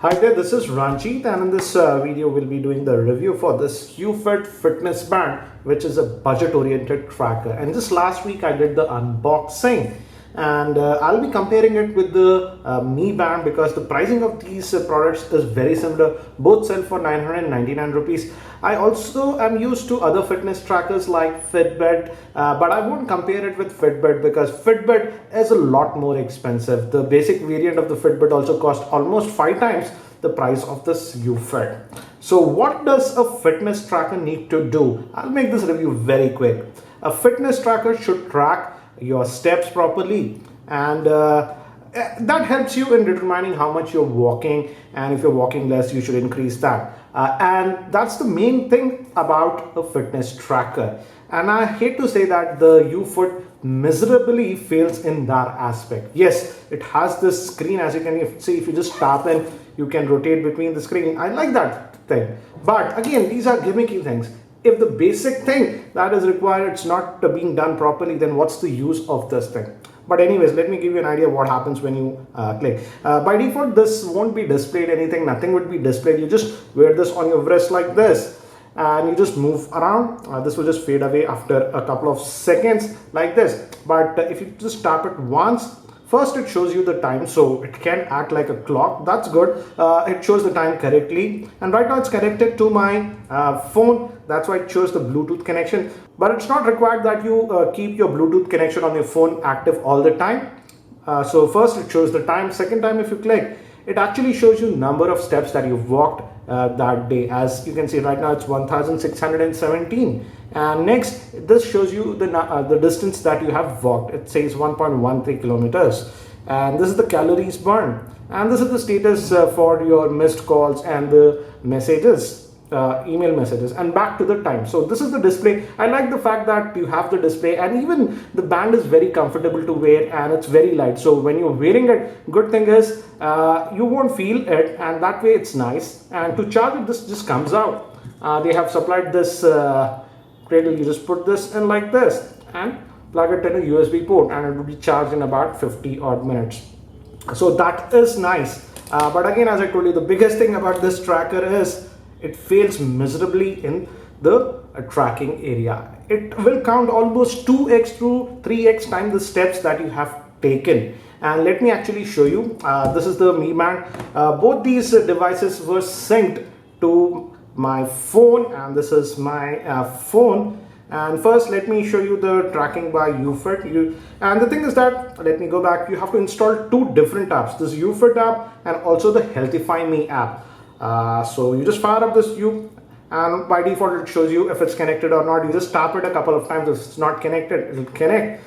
Hi there, this is Ranjit, and in this video we'll be doing the review for this YuFit fitness band, which is a budget oriented tracker. And just last week I did the unboxing, and I'll be comparing it with the Mi band because the pricing of these products is very similar. Both sell for 999 rupees. I also am used to other fitness trackers like Fitbit, but I won't compare it with Fitbit because Fitbit is a lot more expensive. The basic variant of the Fitbit also cost almost 5 times the price of this YuFit. So what does a fitness tracker need to do? I'll make this review very quick. A fitness tracker should track your steps properly, and that helps you in determining how much you're walking, and if you're walking less you should increase that, and that's the main thing about a fitness tracker. And I hate to say that the YuFit miserably fails in that aspect. Yes, it has this screen, as you can see. If you just tap in, you can rotate between the screen. I like that thing, but again, these are gimmicky things. If the basic thing that is required, it's not being done properly, then what's the use of this thing? But anyways, let me give you an idea of what happens when you click. By default, this won't be displayed anything. Nothing would be displayed. You just wear this on your wrist like this, and you just move around. This will just fade away after a couple of seconds like this. But if you just tap it once, first it shows you the time, so it can act like a clock. That's good. It shows the time correctly, and right now it's connected to my phone. That's why it shows the Bluetooth connection, but it's not required that you keep your Bluetooth connection on your phone active all the time. So first it shows the time. Second time, if you click, it actually shows you number of steps that you've walked that day. As you can see right now, it's 1617, and next this shows you the distance that you have walked. It says 1.13 kilometers, and this is the calories burned, and this is the status for your missed calls and the messages, email messages, and back to the time. So this is the display. I like the fact that you have the display, and even the band is very comfortable to wear, and it's very light. So when you're wearing it, good thing is you won't feel it, and that way it's nice. And to charge it, this just comes out. They have supplied this cradle. You just put this in like this and plug it in a USB port, and it will be charged in about 50 odd minutes. So that is nice. But again, as I told you, the biggest thing about this tracker is it fails miserably in the tracking area. It will count almost 2x to 3x times the steps that you have taken. And let me actually show you. This is the Mi band. Both these devices were synced to my phone, and this is my phone. And first, let me show you the tracking by YuFit. And the thing is that, let me go back, you have to install 2 different apps, this YuFit app and also the Healthify Me app. So you just fire up this U, and by default it shows you if it's connected or not. You just tap it a couple of times. If it's not connected, it will connect.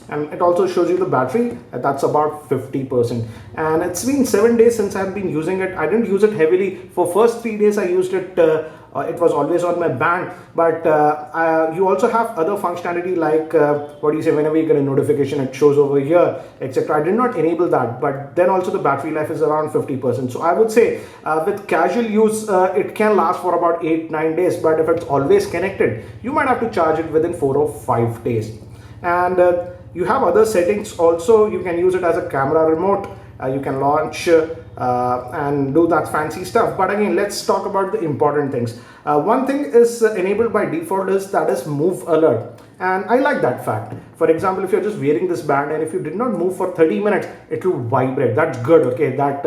And it also shows you the battery. That's about 50%. And it's been 7 days since I've been using it. I didn't use it heavily. For first 3 days I used it. It was always on my band, but you also have other functionality like whenever you get a notification, it shows over here, etc. I did not enable that, but then also the battery life is around 50%. So I would say with casual use, it can last for about 8-9 days, but if it's always connected, you might have to charge it within 4 or 5 days. And you have other settings also. You can use it as a camera remote. You can launch and do that fancy stuff. But again, let's talk about the important things. One thing is enabled by default, is that is move alert, and I like that fact. For example, if you're just wearing this band and if you did not move for 30 minutes, it will vibrate. That's good. Okay, that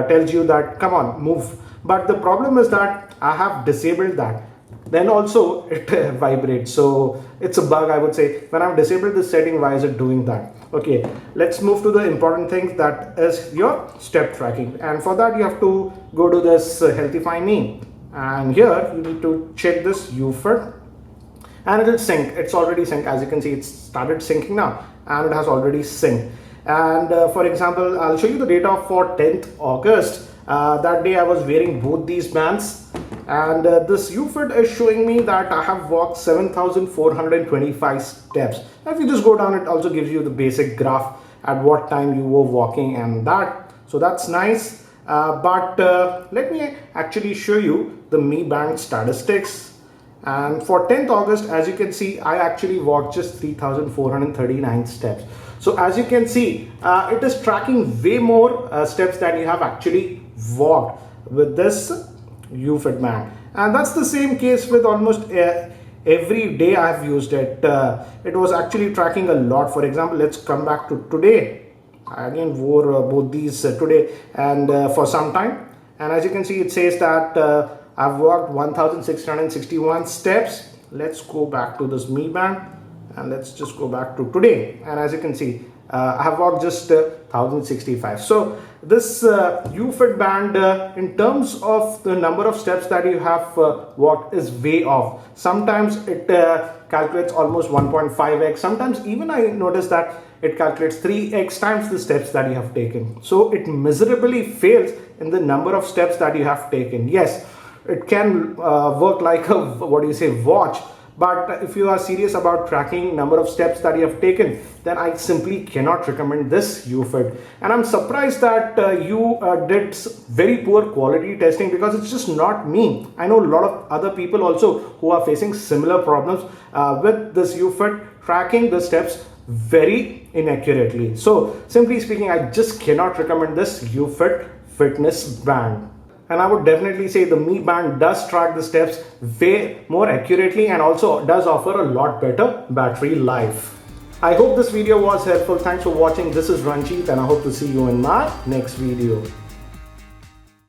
tells you that come on, move. But the problem is that I have disabled that. Then also it vibrates, so it's a bug, I would say. When I've disabled this setting, why is it doing that? Okay, let's move to the important thing, that is your step tracking. And for that you have to go to this Healthify Me, and here you need to check this YuFit, and it will sync. It's already synced. As you can see, it's started syncing now, and it has already synced. And for example, I'll show you the data for 10th August. That day I was wearing both these bands, and this YuFit is showing me that I have walked 7,425 steps. If you just go down, it also gives you the basic graph at what time you were walking and that. So that's nice. But let me actually show you the Mi band statistics. And for 10th August, as you can see, I actually walked just 3,439 steps. So as you can see, it is tracking way more steps than you have actually walked with this YuFit band. And that's the same case with almost every day I've used it. It was actually tracking a lot. For example, let's come back to today. I again wore both these today and for some time. And as you can see, it says that I've walked 1,661 steps. Let's go back to this Mi Band and let's just go back to today. And as you can see, I have walked just 1,065. So this YuFit band, in terms of the number of steps that you have walked, is way off. Sometimes it calculates almost 1.5x. Sometimes even I noticed that it calculates 3x times the steps that you have taken. So it miserably fails in the number of steps that you have taken. Yes, it can work like a, watch. But if you are serious about tracking number of steps that you have taken, then I simply cannot recommend this YuFit. And I'm surprised that you did very poor quality testing, because it's just not me. I know a lot of other people also who are facing similar problems with this YuFit, tracking the steps very inaccurately. So simply speaking, I just cannot recommend this YuFit fitness band. And I would definitely say the Mi Band does track the steps way more accurately and also does offer a lot better battery life. I hope this video was helpful. Thanks for watching. This is Ranjit and I hope to see you in my next video.